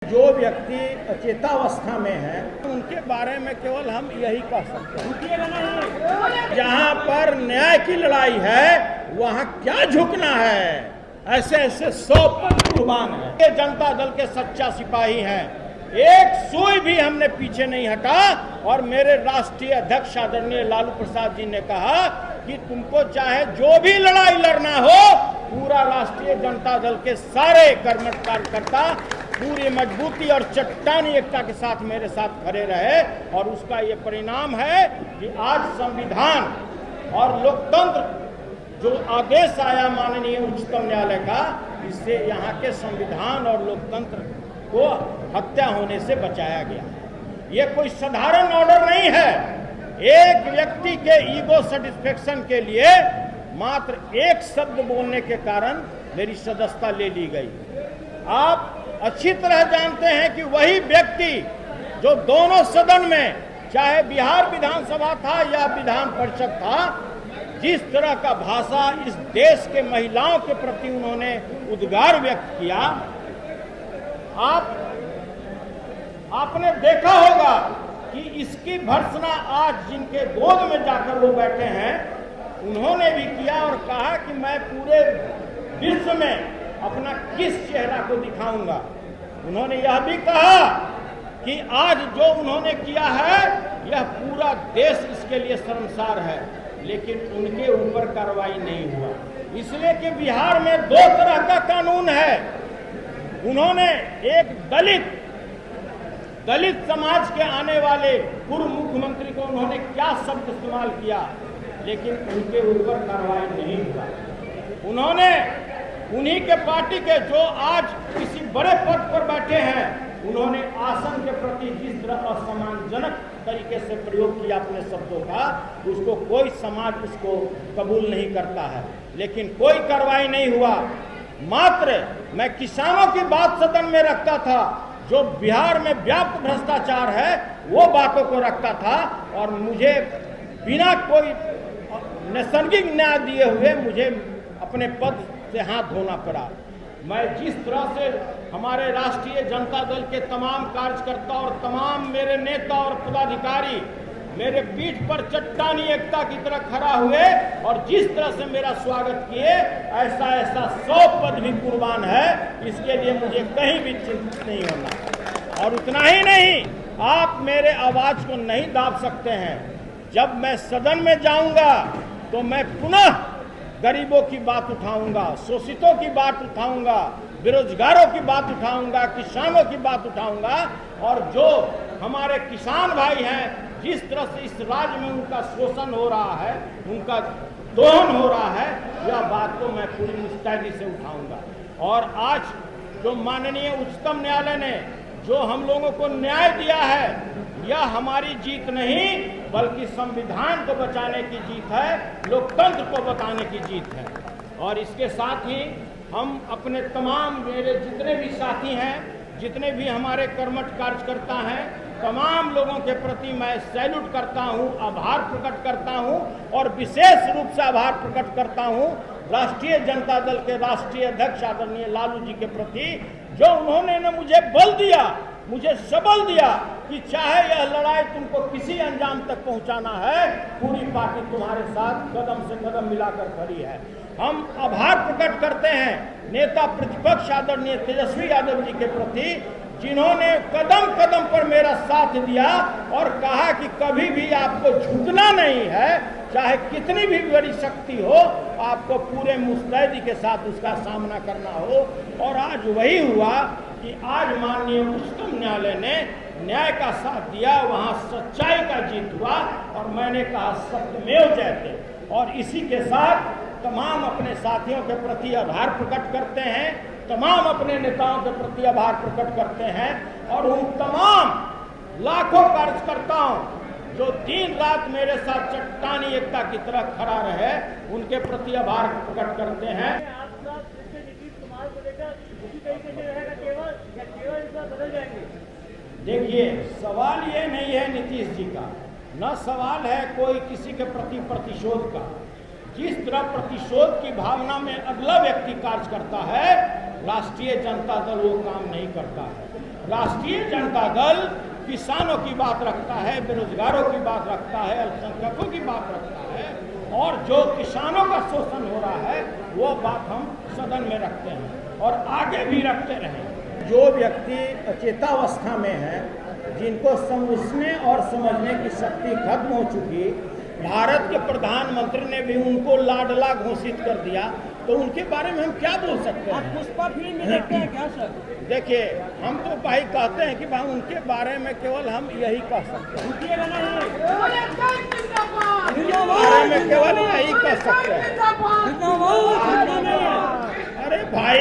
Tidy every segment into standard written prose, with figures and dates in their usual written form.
जो व्यक्ति अचेतावस्था में है उनके बारे में केवल हम यही कह सकते हैं, जहाँ पर न्याय की लड़ाई है वहाँ क्या झुकना है। ऐसे ऐसे 100 कुर्बान है। ये जनता दल के सच्चा सिपाही हैं, एक सुई भी हमने पीछे नहीं हटा। और मेरे राष्ट्रीय अध्यक्ष आदरणीय लालू प्रसाद जी ने कहा कि तुमको चाहे जो भी लड़ाई लड़ना हो, पूरा राष्ट्रीय जनता दल के सारे कर्मठ कार्यकर्ता पूरी मजबूती और चट्टानी एकता के साथ मेरे साथ खड़े रहे। और उसका ये परिणाम है कि आज संविधान और लोकतंत्र जो आदेश आया माननीय उच्चतम न्यायालय का, इससे यहाँ के संविधान और लोकतंत्र को हत्या होने से बचाया गया है। ये कोई साधारण ऑर्डर नहीं है। एक व्यक्ति के ईगो सेटिस्फेक्शन के लिए मात्र एक शब्द बोलने के कारण मेरी सदस्यता ले ली गई। आप अच्छी तरह जानते हैं कि वही व्यक्ति जो दोनों सदन में, चाहे बिहार विधानसभा था या विधान परिषद था, जिस तरह का भाषा इस देश के महिलाओं के प्रति उन्होंने उद्गार व्यक्त किया, आपने देखा होगा कि इसकी भर्त्सना आज जिनके गोद में जाकर वो बैठे हैं उन्होंने भी किया और कहा कि मैं पूरे विश्व में अपना किस चेहरा को दिखाऊंगा। उन्होंने यह भी कहा कि आज जो उन्होंने किया है यह पूरा देश इसके लिए शर्मसार है, लेकिन उनके ऊपर कार्रवाई नहीं हुआ, इसलिए कि बिहार में 2 तरह का कानून है। उन्होंने एक दलित समाज के आने वाले पूर्व मुख्यमंत्री को उन्होंने क्या शब्द इस्तेमाल किया, लेकिन उनके ऊपर कार्रवाई नहीं हुआ। उन्होंने उन्हीं के पार्टी के जो आज किसी बड़े पद पर बैठे हैं, उन्होंने आसन के प्रति जिस तरह असम्मानजनक तरीके से प्रयोग किया अपने शब्दों का, उसको कोई समाज उसको कबूल नहीं करता है, लेकिन कोई कार्रवाई नहीं हुआ। मात्र मैं किसानों की बात सदन में रखता था, जो बिहार में व्याप्त भ्रष्टाचार है वो बातों को रखता था, और मुझे बिना कोई नैसर्गिक न्याय दिए हुए मुझे अपने पद से हाथ धोना पड़ा। मैं जिस तरह से हमारे राष्ट्रीय जनता दल के तमाम कार्यकर्ता और तमाम मेरे नेता और पदाधिकारी मेरे पीठ पर चट्टानी एकता की तरह खड़ा हुए और जिस तरह से मेरा स्वागत किए, ऐसा 100 पद भी कुर्बान है। इसके लिए मुझे कहीं भी चिंतित नहीं होना। और उतना ही नहीं, आप मेरे आवाज को नहीं दाब सकते हैं। जब मैं सदन में जाऊंगा तो मैं पुनः गरीबों की बात उठाऊंगा, शोषितों की बात उठाऊंगा, बेरोजगारों की बात उठाऊंगा, किसानों की बात उठाऊंगा। और जो हमारे किसान भाई हैं, जिस तरह से इस राज्य में उनका शोषण हो रहा है, उनका दोहन हो रहा है, यह बात को मैं पूरी मुस्तैदी से उठाऊंगा। और आज जो माननीय उच्चतम न्यायालय ने जो हम लोगों को न्याय दिया है, यह हमारी जीत नहीं बल्कि संविधान को बचाने की जीत है, लोकतंत्र को बचाने की जीत है। और इसके साथ ही हम अपने तमाम मेरे जितने भी साथी हैं, जितने भी हमारे कर्मठ कार्यकर्ता हैं, तमाम लोगों के प्रति मैं सैल्यूट करता हूं, आभार प्रकट करता हूं। और विशेष रूप से आभार प्रकट करता हूं राष्ट्रीय जनता दल के राष्ट्रीय अध्यक्ष आदरणीय लालू जी के प्रति, जो उन्होंने न मुझे बल दिया, मुझे सबल दिया कि चाहे यह लड़ाई तुमको किसी अंजाम तक पहुंचाना है, पूरी पार्टी तुम्हारे साथ कदम से कदम मिलाकर खड़ी है। हम आभार प्रकट करते हैं नेता प्रतिपक्ष आदरणीय तेजस्वी यादव जी के प्रति, जिन्होंने कदम कदम पर मेरा साथ दिया और कहा कि कभी भी आपको झुकना नहीं है, चाहे कितनी भी बड़ी शक्ति हो, आपको पूरे मुस्तैदी के साथ उसका सामना करना हो। और आज वही हुआ कि आज माननीय उच्चतम न्यायालय ने न्याय का साथ दिया, वहाँ सच्चाई का जीत हुआ। और मैंने कहा सत्यमेव जयते। और इसी के साथ तमाम अपने साथियों के प्रति आभार प्रकट करते हैं, तमाम अपने नेताओं के प्रति आभार प्रकट करते हैं। और उन तमाम लाखों कार्यकर्ताओं जो दिन रात मेरे साथ चट्टानी एकता की तरह खड़ा रहे, उनके प्रति आभार प्रकट करते हैं। देखिए, सवाल ये नहीं है नीतीश जी का, न सवाल है कोई किसी के प्रति प्रतिशोध का। जिस तरह प्रतिशोध की भावना में अगला व्यक्ति कार्य करता है, राष्ट्रीय जनता दल वो काम नहीं करता है। राष्ट्रीय जनता दल किसानों की बात रखता है, बेरोजगारों की बात रखता है, अल्पसंख्यकों की बात रखता है, और जो किसानों का शोषण हो रहा है वो बात हम सदन में रखते हैं और आगे भी रखते रहें। जो व्यक्ति अचेतावस्था में है, जिनको समझने और समझने की शक्ति खत्म हो चुकी, भारत के प्रधानमंत्री ने भी उनको लाडला घोषित कर दिया, तो उनके बारे में हम क्या बोल सकते हैं? पुष्पा फिल्म में देखते हैं क्या सर? देखिए, हम तो भाई कहते हैं कि भाई उनके बारे में केवल हम यही कह सकते हैं, बारे में केवल यही कह सकते हैं। अरे भाई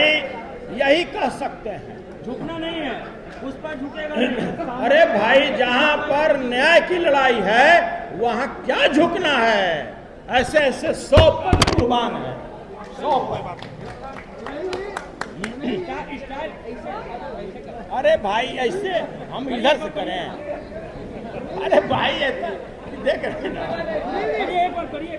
यही कह सकते हैं, झुकना नहीं है, पुष्पा झुकेगा नहीं। अरे भाई जहाँ पर न्याय की लड़ाई है वहाँ क्या झुकना है? ऐसे ऐसे 100 पर कुर्बान है, 100 पर। अरे भाई ऐसे हम इधर से करें? अरे भाई देख रहे हैं ना, एक बार करिए